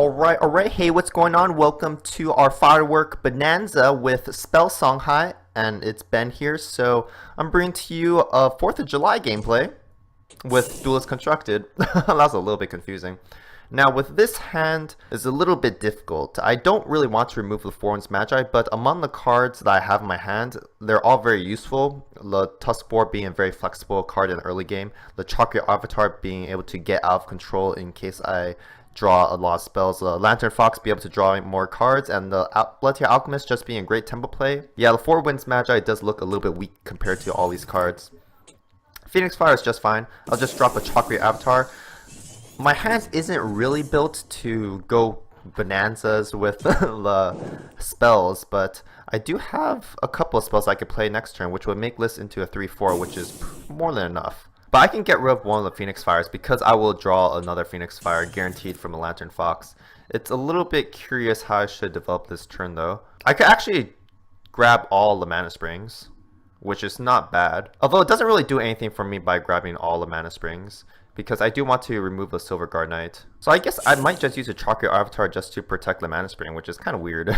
Alright, hey, what's going on? Welcome to our firework bonanza with Spell Songhai, and it's Ben here, so I'm bringing to you a 4th of July gameplay with Duelyst constructed. That was a little bit confusing. Now, with this hand, it's a little bit difficult. I don't really want to remove the Foreigner's Magi, but among the cards that I have in my hand, they're all very useful. The Tuskboar being a very flexible card in the early game, the Chocolate Avatar being able to get out of control in case I draw a lot of spells, the Lantern Fox be able to draw more cards, and the Bloodtear Alchemist just being a great tempo play. Yeah, the Four Winds Magi does look a little bit weak compared to all these cards. Phoenix Fire is just fine. I'll just drop a Chocolate Avatar. My hand isn't really built to go bonanzas with the spells, but I do have a couple of spells I could play next turn, which would make this into a 3-4, which is more than enough. But I can get rid of one of the Phoenix Fires because I will draw another Phoenix Fire guaranteed from a Lantern Fox. It's a little bit curious how I should develop this turn though. I could actually grab all the Mana Springs, which is not bad. Although it doesn't really do anything for me by grabbing all the Mana Springs, because I do want to remove the Silver Guard Knight. So I guess I might just use a Chocolate Avatar just to protect the Mana Spring, which is kind of weird.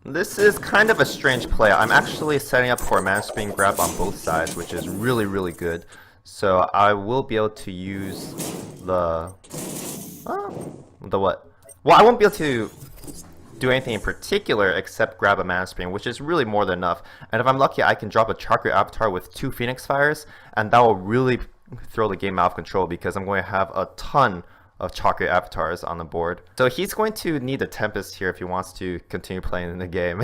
This is kind of a strange play. I'm actually setting up for a Mana Spring grab on both sides, which is really good. So I will be able to use the what? Well, I won't be able to do anything in particular except grab a Mana Spring, which is really more than enough. And if I'm lucky, I can drop a Chocolate Avatar with 2 Phoenix Fires, and that will really throw the game out of control because I'm going to have a ton of Chocolate Avatars on the board. So he's going to need a Tempest here if he wants to continue playing in the game.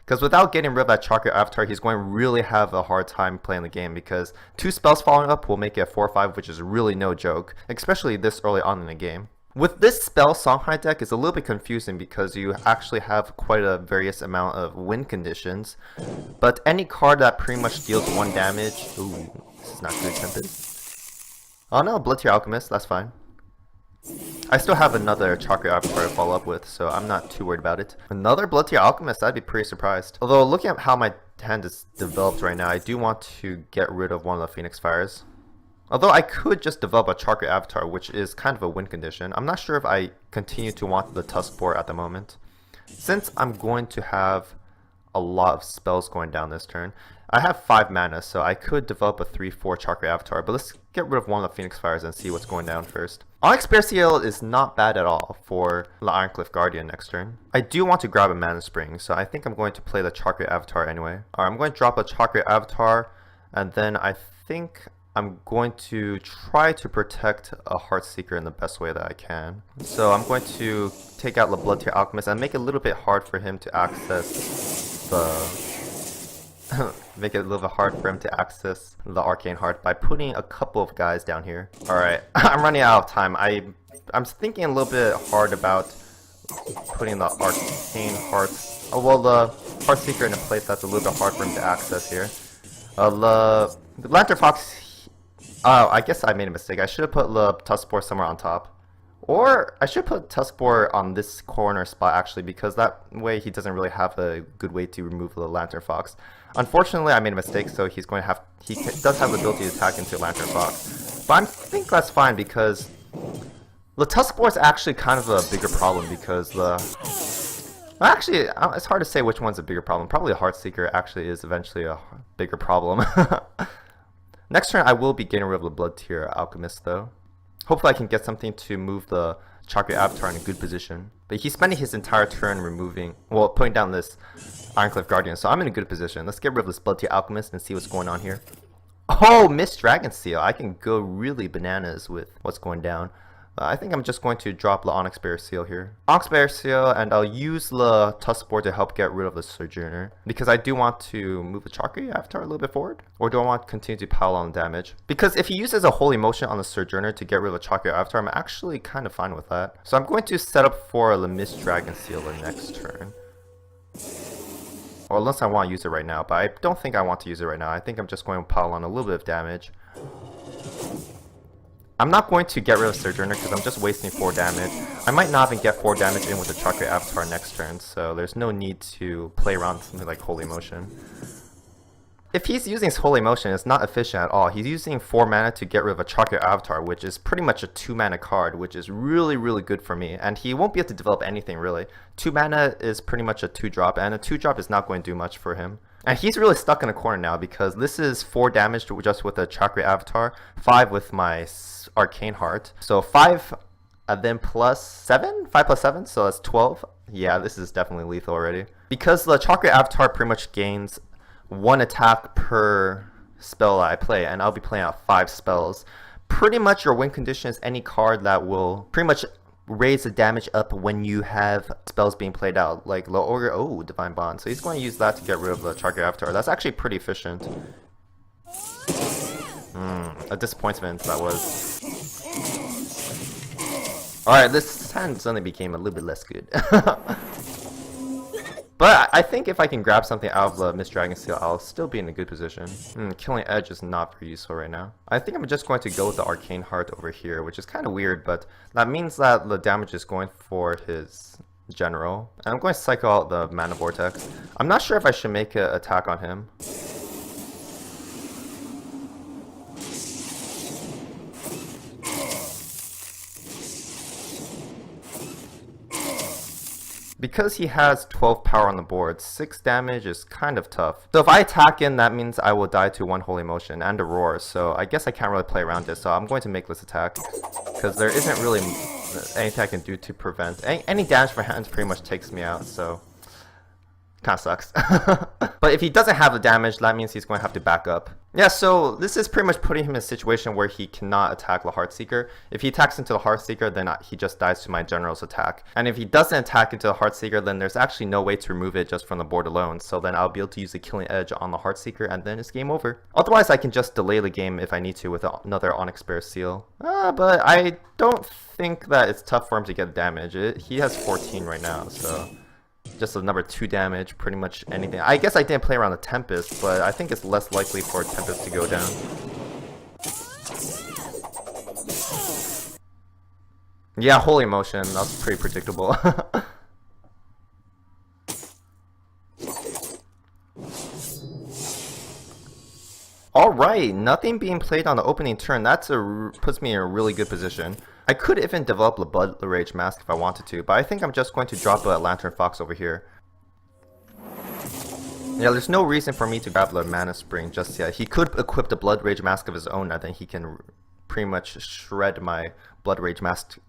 Because without getting rid of that Chocolate Avatar, he's going to really have a hard time playing the game, because 2 spells following up will make it a 4-5, which is really no joke, especially this early on in the game. With this spell, Songhai deck is a little bit confusing because you actually have quite a various amount of win conditions, but any card that pretty much deals 1 damage... Ooh, this is not good, Tempest. Oh no, Bloodtear Alchemist, that's fine. I still have another Chocolate Avatar to follow up with, so I'm not too worried about it. Another Bloodtear Alchemist, I'd be pretty surprised. Although, looking at how my hand is developed right now, I do want to get rid of one of the Phoenix Fires. Although I could just develop a Chocolate Avatar, which is kind of a win condition. I'm not sure if I continue to want the Tuskboar at the moment. Since I'm going to have a lot of spells going down this turn, I have 5 mana, so I could develop a 3-4 Chocolate Avatar, but let's get rid of one of the Phoenix Fires and see what's going down first. Onyx Bear Seal is not bad at all for the Ironcliff Guardian next turn. I do want to grab a Mana Spring, so I think I'm going to play the Chocolate Avatar anyway. Alright, I'm going to drop a Chocolate Avatar, and then I think I'm going to try to protect a Heartseeker in the best way that I can. So I'm going to take out the Bloodtear Alchemist and make it a little bit hard for him to access the... make it a little bit hard for him to access the Arcane Heart by putting a couple of guys down here. Alright, I'm running out of time. I'm thinking a little bit hard about putting the Arcane Heart... Oh, well, the Heartseeker in a place that's a little bit hard for him to access here. The Lantern Fox... Oh, I guess I made a mistake. I should have put the Tuskboar somewhere on top. Or I should put Tuskboar on this corner spot actually, because that way he doesn't really have a good way to remove the Lantern Fox. Unfortunately, I made a mistake, so he's going to have... He does have the ability to attack into Lantern Fox. But I think that's fine because the Tuskboar is actually kind of a bigger problem because the... Actually, it's hard to say which one's a bigger problem. Probably a Heartseeker actually is eventually a bigger problem. Next turn, I will be getting rid of the Bloodtear Alchemist though. Hopefully I can get something to move the Chocolate Avatar in a good position. But he's spending his entire turn removing, well, putting down this Ironcliff Guardian, so I'm in a good position. Let's get rid of this Bloodtear Alchemist and see what's going on here. Oh, Mist Dragon Seal. I can go really bananas with what's going down. I think I'm just going to drop the Onyx Bear Seal here. Onyx Bear Seal, and I'll use the Tuskboar to help get rid of the Sojourner, because I do want to move the Chocolate Avatar a little bit forward. Or do I want to continue to pile on damage? Because if he uses a Holy Motion on the Sojourner to get rid of the Chocolate Avatar, I'm actually kind of fine with that. So I'm going to set up for the Mist Dragon Seal the next turn. Or unless I want to use it right now, but I don't think I want to use it right now. I think I'm just going to pile on a little bit of damage. I'm not going to get rid of Sojourner because I'm just wasting 4 damage. I might not even get 4 damage in with the Chocolate Avatar next turn, so there's no need to play around with something like Holy Motion. If he's using his Holy Motion, it's not efficient at all. He's using 4 mana to get rid of a Chocolate Avatar, which is pretty much a 2 mana card, which is really, really good for me. And he won't be able to develop anything, really. 2 mana is pretty much a 2-drop, and a 2-drop is not going to do much for him. And he's really stuck in a corner now, because this is 4 damage just with a Chocolate Avatar, 5 with my Arcane Heart. So 5, and then plus 7? 5 plus 7, so that's 12. Yeah, this is definitely lethal already. Because the Chocolate Avatar pretty much gains 1 attack per spell I play, and I'll be playing out 5 spells. Pretty much your win condition is any card that will pretty much raise the damage up when you have spells being played out, like Low Ogre. Oh, Divine Bond. So he's going to use that to get rid of the Chocolate Avatar. That's actually pretty efficient. A disappointment that was. Alright, this hand suddenly became a little bit less good. But I think if I can grab something out of the Mist Dragon Seal, I'll still be in a good position. Killing Edge is not very useful right now. I think I'm just going to go with the Arcane Heart over here, which is kind of weird, but that means that the damage is going for his general. And I'm going to cycle out the Mana Vortex. I'm not sure if I should make an attack on him. Because he has 12 power on the board, 6 damage is kind of tough. So if I attack in, that means I will die to 1 Holy Motion and a Roar, so I guess I can't really play around this, so I'm going to make this attack. Because there isn't really anything I can do to prevent. Any damage for hands pretty much takes me out, so kind of sucks. But if he doesn't have the damage, that means he's going to have to back up. Yeah, so this is pretty much putting him in a situation where he cannot attack the Heartseeker. If he attacks into the Heartseeker, then he just dies to my General's attack. And if he doesn't attack into the Heartseeker, then there's actually no way to remove it just from the board alone. So then I'll be able to use the Killing Edge on the Heartseeker, and then it's game over. Otherwise, I can just delay the game if I need to with another Onyx Bear Seal. But I don't think that it's tough for him to get damage. He has 14 right now, so just a number 2 damage, pretty much anything. I guess I didn't play around the Tempest, but I think it's less likely for Tempest to go down. Yeah, Holy Motion, that was pretty predictable. Alright, nothing being played on the opening turn. Puts me in a really good position. I could even develop the Blood Rage Mask if I wanted to, but I think I'm just going to drop a Lantern Fox over here. Yeah, there's no reason for me to grab the Mana Spring just yet. He could equip the Blood Rage Mask of his own, and then he can pretty much shred my Blood Rage Mask.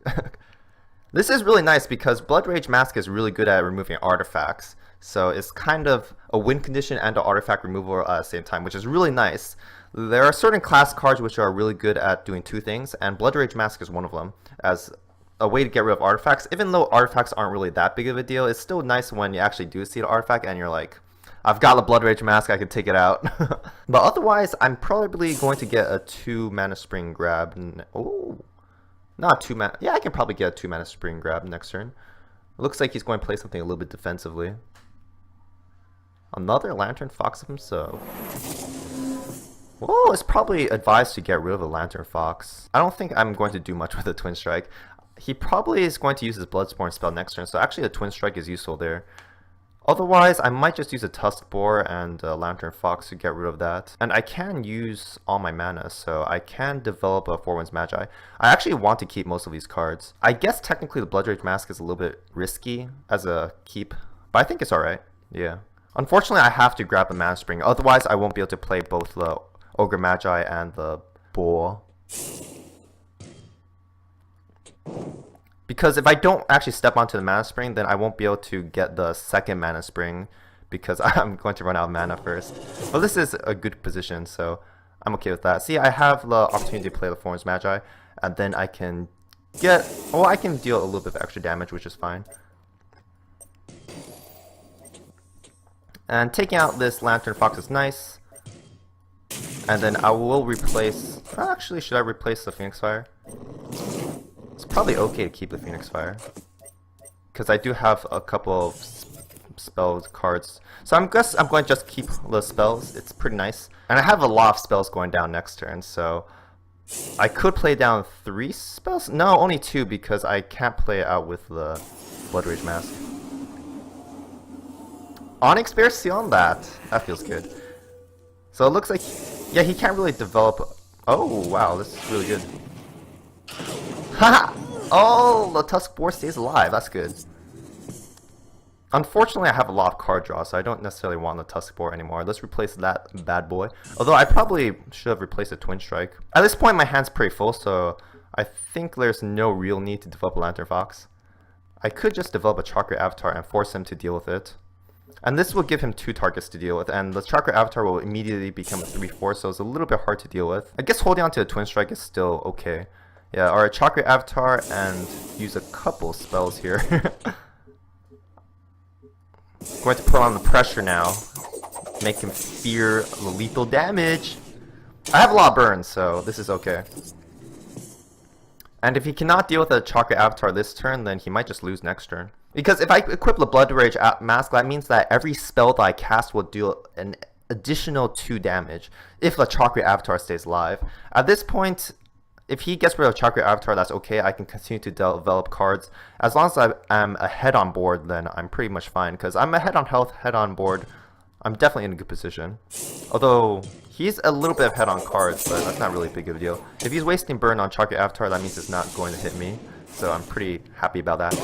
This is really nice because Blood Rage Mask is really good at removing artifacts. So it's kind of a win condition and an artifact removal at the same time, which is really nice. There are certain class cards which are really good at doing 2 things, and Blood Rage Mask is one of them. As a way to get rid of artifacts, even though artifacts aren't really that big of a deal, it's still nice when you actually do see the artifact and you're like, I've got the Blood Rage Mask, I can take it out. But otherwise, I'm probably going to get a 2 Mana Spring grab. Oh, not 2 mana. Yeah, I can probably get a 2 Mana Spring grab next turn. It looks like he's going to play something a little bit defensively. Another Lantern Fox of himself. Well, it's probably advised to get rid of a Lantern Fox. I don't think I'm going to do much with a Twin Strike. He probably is going to use his Bloodsport spell next turn, so actually a Twin Strike is useful there. Otherwise, I might just use a Tusk Boar and a Lantern Fox to get rid of that. And I can use all my mana, so I can develop a 4 Winds Magi. I actually want to keep most of these cards. I guess technically the Blood Rage Mask is a little bit risky as a keep, but I think it's alright. Yeah. Unfortunately, I have to grab the Mana Spring, otherwise I won't be able to play both the Ogre Magi and the Boar. Because if I don't actually step onto the Mana Spring, then I won't be able to get the second Mana Spring because I'm going to run out of mana first. But this is a good position, so I'm okay with that. See, I have the opportunity to play the 4 Winds Magi, and then I can I can deal a little bit of extra damage, which is fine. And taking out this Lantern Fox is nice. And then I will replace... Actually, should I replace the Phoenix Fire? It's probably okay to keep the Phoenix Fire. Because I do have a couple of spell cards. So I'm going to just keep the spells. It's pretty nice. And I have a lot of spells going down next turn, so... I could play down 3 spells? No, only 2 because I can't play it out with the Blood Rage Mask. Onyx Bear Seal on that. That feels good. So it looks like, yeah, he can't really develop. Oh wow, this is really good. Haha! Oh, the Tusk Boar stays alive. That's good. Unfortunately, I have a lot of card draw, so I don't necessarily want the Tusk Boar anymore. Let's replace that bad boy. Although I probably should have replaced the Twin Strike. At this point, my hand's pretty full, so I think there's no real need to develop a Lantern Fox. I could just develop a Chakra Avatar and force him to deal with it. And this will give him 2 targets to deal with, and the Chakra Avatar will immediately become a 3/4, so it's a little bit hard to deal with. I guess holding on to a Twin Strike is still okay. Yeah, or a Chakra Avatar and use a couple spells here. Going to put on the pressure now. Make him fear the lethal damage. I have a lot of burns, so this is okay. And if he cannot deal with a Chakra Avatar this turn, then he might just lose next turn. Because if I equip the Blood Rage Mask, that means that every spell that I cast will deal an additional 2 damage if the Chakra Avatar stays alive. At this point, if he gets rid of Chakra Avatar, that's okay. I can continue to develop cards. As long as I am ahead on board, then I'm pretty much fine. Because I'm ahead on health, head on board. I'm definitely in a good position. Although, he's a little bit ahead on cards, but that's not really big of a deal. If he's wasting burn on Chakra Avatar, that means it's not going to hit me. So I'm pretty happy about that.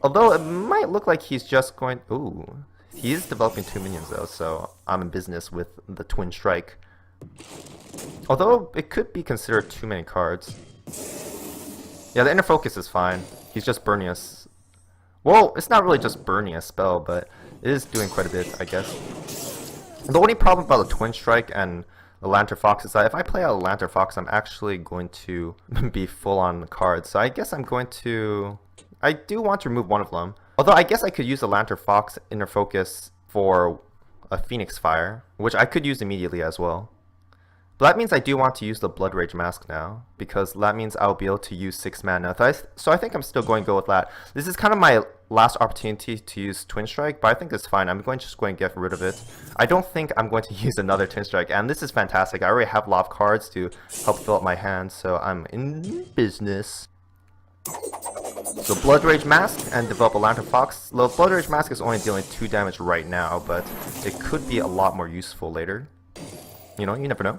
Although, it might look like he's just going... Ooh. He is developing 2 minions, though, so I'm in business with the Twin Strike. Although, it could be considered too many cards. Yeah, the Inner Focus is fine. He's just burning us. Well, it's not really just burning a spell, but it is doing quite a bit, I guess. The only problem about the Twin Strike and the Lantern Fox is that if I play out a Lantern Fox, I'm actually going to be full on cards. So I guess I'm going to... I do want to remove one of them. Although I guess I could use the Lantern Fox Inner Focus for a Phoenix Fire, which I could use immediately as well. But that means I do want to use the Blood Rage Mask now, because that means I'll be able to use 6 mana. So I think I'm still going to go with that. This is kind of my last opportunity to use Twin Strike, but I think it's fine. I'm just going to get rid of it. I don't think I'm going to use another Twin Strike, and this is fantastic. I already have a lot of cards to help fill up my hand, so I'm in business. So Blood Rage Mask and develop a Lantern Fox. The Blood Rage Mask is only dealing 2 damage right now, but it could be a lot more useful later. You know, you never know.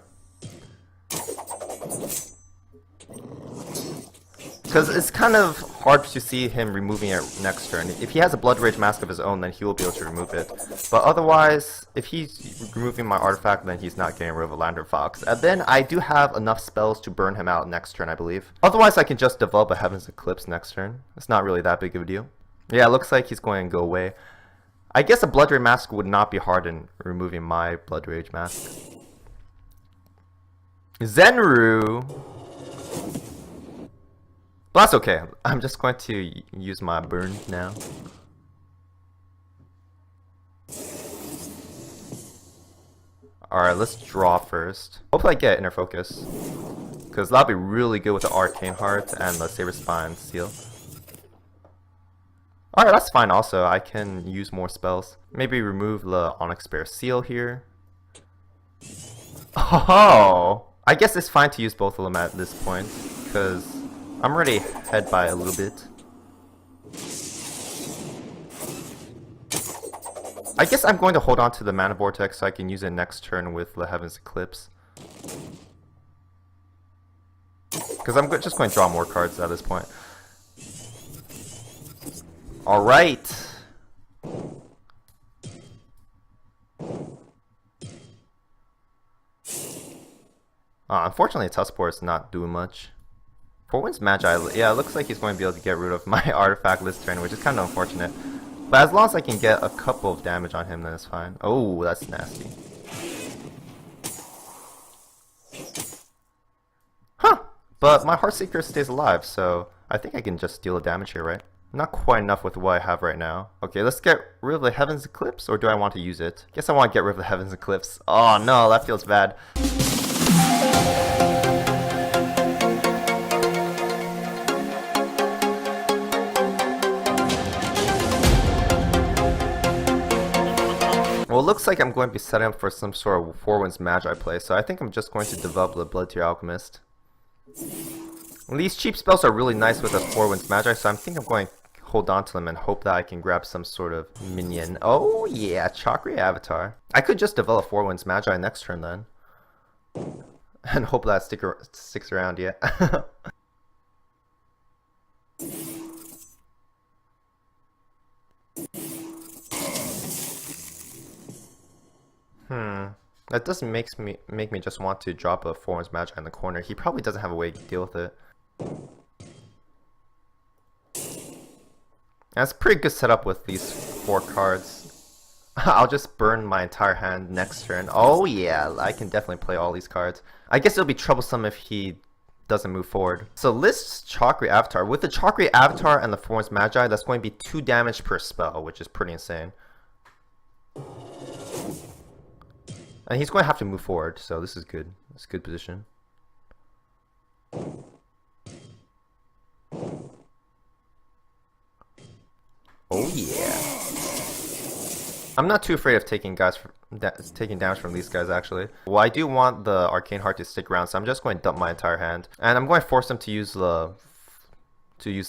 Because it's kind of hard to see him removing it next turn. If he has a Blood Rage Mask of his own, then he will be able to remove it. But otherwise, if he's removing my artifact, then he's not getting rid of a Lantern Fox. And then I do have enough spells to burn him out next turn, I believe. Otherwise, I can just develop a Heaven's Eclipse next turn. It's not really that big of a deal. Yeah, it looks like he's going to go away. I guess a Blood Rage Mask would not be hard in removing my Blood Rage Mask. Zenru! But that's okay. I'm just going to use my burn now. Alright, let's draw first. Hopefully I get Inner Focus, because that'll be really good with the Arcane Heart and the Saber Spine Seal. Alright, that's fine also. I can use more spells. Maybe remove the Onyx Bear Seal here. Oh! I guess it's fine to use both of them at this point, because I'm already ahead by a little bit. I guess I'm going to hold on to the Mana Vortex so I can use it next turn with the Heaven's Eclipse. Because I'm just going to draw more cards at this point. Alright! Unfortunately, Tusk Boar is not doing much. For Wind's Magi, yeah, it looks like he's going to be able to get rid of my artifact this turn, which is kind of unfortunate. But as long as I can get a couple of damage on him, then it's fine. Oh, that's nasty. Huh! But my Heartseeker stays alive, so I think I can just deal the damage here, right? Not quite enough with what I have right now. Okay, let's get rid of the Heaven's Eclipse, or do I want to use it? Guess I want to get rid of the Heaven's Eclipse. Oh no, that feels bad. Well, it looks like I'm going to be setting up for some sort of Four Winds Magi play, so I think I'm just going to develop the Blood Tear Alchemist. And these cheap spells are really nice with a Four Winds Magi, so I think I'm going to hold on to them and hope that I can grab some sort of minion. Oh yeah, Chakra Avatar. I could just develop 4 Winds Magi next turn then. And hope that sticks around, yeah. That doesn't make me just want to drop a 4 Winds Magi in the corner. He probably doesn't have a way to deal with it. That's a pretty good setup with these 4 cards. I'll just burn my entire hand next turn. Oh yeah, I can definitely play all these cards. I guess it'll be troublesome if he doesn't move forward. So List's Chakra Avatar. With the Chakra Avatar and the 4 Winds Magi, that's going to be 2 damage per spell, which is pretty insane. And he's going to have to move forward, so this is good. It's a good position. Oh yeah. I'm not too afraid of taking damage from these guys actually. Well, I do want the Arcane Heart to stick around, so I'm just going to dump my entire hand. And I'm going to force them to use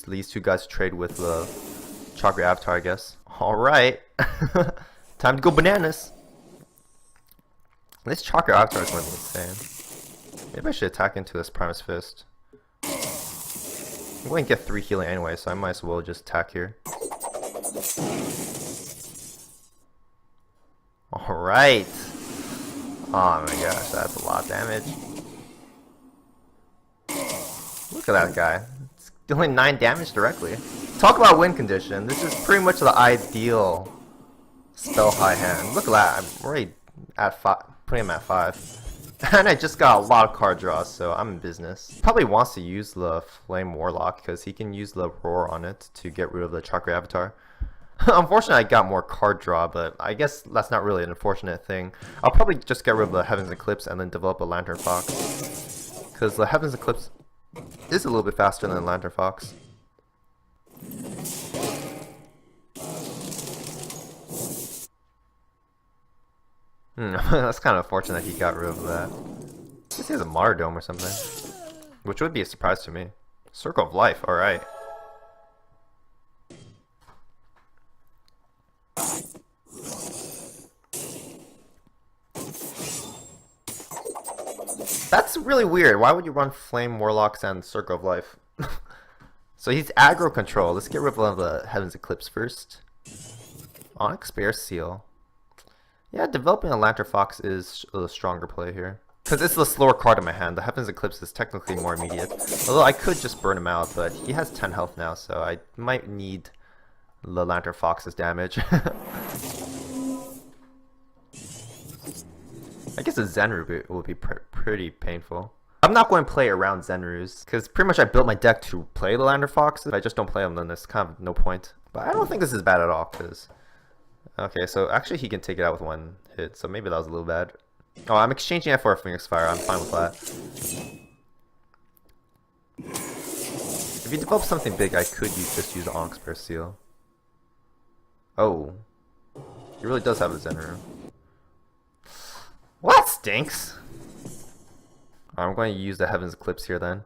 these 2 guys to trade with the Chakra Avatar, I guess. Alright. Time to go bananas. This Chakra Avatar is going to be insane. Maybe I should attack into this Primus Fist. I'm going to get 3 healing anyway, so I might as well just attack here. Alright. Oh my gosh, that's a lot of damage. Look at that guy. It's doing 9 damage directly. Talk about win condition. This is pretty much the ideal spell high hand. Look at that. I'm already at 5. Putting him at 5. And I just got a lot of card draws, so I'm in business. Probably wants to use the Flame Warlock because he can use the Roar on it to get rid of the Chakra Avatar. Unfortunately, I got more card draw, but I guess that's not really an unfortunate thing. I'll probably just get rid of the Heaven's Eclipse and then develop a Lantern Fox. Because the Heaven's Eclipse is a little bit faster than Lantern Fox. That's kind of unfortunate that he got rid of that. I guess he has a Martyrdom or something. Which would be a surprise to me. Circle of Life, alright. That's really weird. Why would you run Flame Warlocks and Circle of Life? So he's aggro control. Let's get rid of the Heaven's Eclipse first. Onyx Bear Seal. Yeah, developing a Lantern Fox is a stronger play here. Because it's the slower card in my hand. The Heaven's Eclipse is technically more immediate. Although I could just burn him out, but he has 10 health now, so I might need the Lantern Fox's damage. I guess a Zenru will be pretty painful. I'm not going to play around Zenrus, because pretty much I built my deck to play the Lantern Fox. If I just don't play them, then there's kind of no point. But I don't think this is bad at all, because... Okay, so actually he can take it out with 1 hit, so maybe that was a little bad. Oh, I'm exchanging it for a Phoenix Fire. I'm fine with that. If you develop something big, I could just use the Onyx Bear Seal. Oh. He really does have a Zenru. Well, that stinks! I'm going to use the Heaven's Eclipse here then.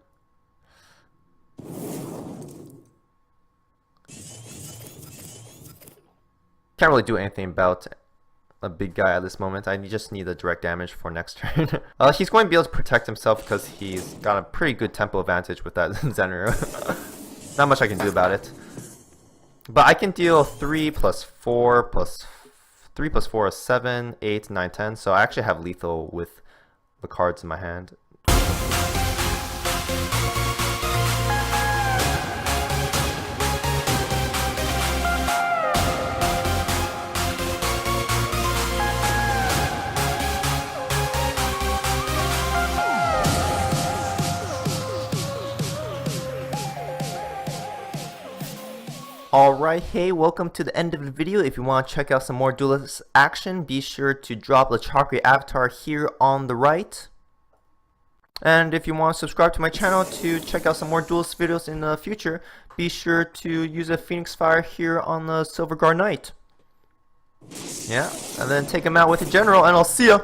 Can't really do anything about a big guy at this moment. I just need the direct damage for next turn. He's going to be able to protect himself because he's got a pretty good tempo advantage with that Zenru. Not much I can do about it. But I can deal 3 plus 4 plus 3 plus 4 is 7, 8, 9, 10. So I actually have lethal with the cards in my hand. Alright, hey, welcome to the end of the video. If you want to check out some more Duelyst action, be sure to drop the Chakra Avatar here on the right. And if you want to subscribe to my channel to check out some more Duelyst videos in the future, be sure to use a Phoenix Fire here on the Silver Guard Knight. Yeah, and then take him out with a general, and I'll see ya!